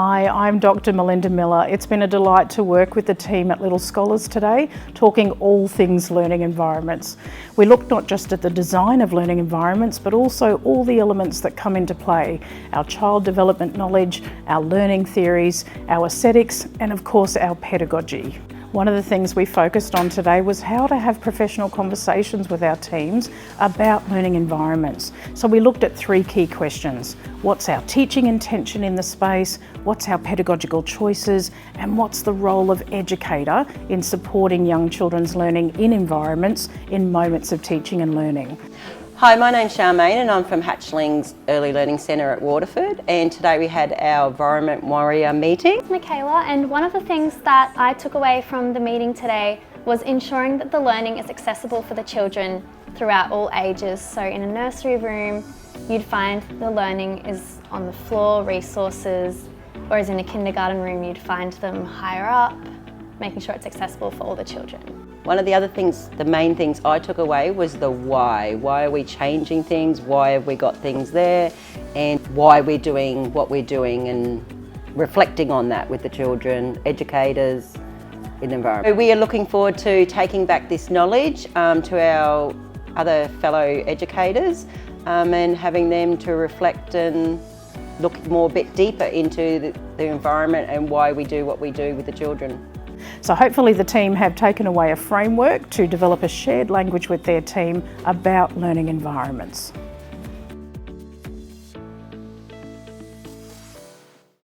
Hi, I'm Dr. Melinda Miller. It's been a delight to work with the team at Little Scholars today, talking all things learning environments. We looked not just at the design of learning environments, but also all the elements that come into play: our child development knowledge, our learning theories, our aesthetics, and of course our pedagogy. One of the things we focused on today was how to have professional conversations with our teams about learning environments. So we looked at three key questions. What's our teaching intention in the space? What's our pedagogical choices? And what's the role of educator in supporting young children's learning in environments in moments of teaching and learning? Hi, my name's Charmaine and I'm from Hatchling's Early Learning Centre at Waterford, and today we had our Environment Warrior meeting. Michaela, and one of the things that I took away from the meeting today was ensuring that the learning is accessible for the children throughout all ages. So in a nursery room, you'd find the learning is on the floor, resources, whereas in a kindergarten room, you'd find them higher up, making sure it's accessible for all the children. One of the other things, the main things I took away was the why. Why are we changing things? Why have we got things there? And why we're doing what we're doing, and reflecting on that with the children, educators in the environment. We are looking forward to taking back this knowledge to our other fellow educators and having them to reflect and look more a bit deeper into the environment and why we do what we do with the children. So hopefully the team have taken away a framework to develop a shared language with their team about learning environments.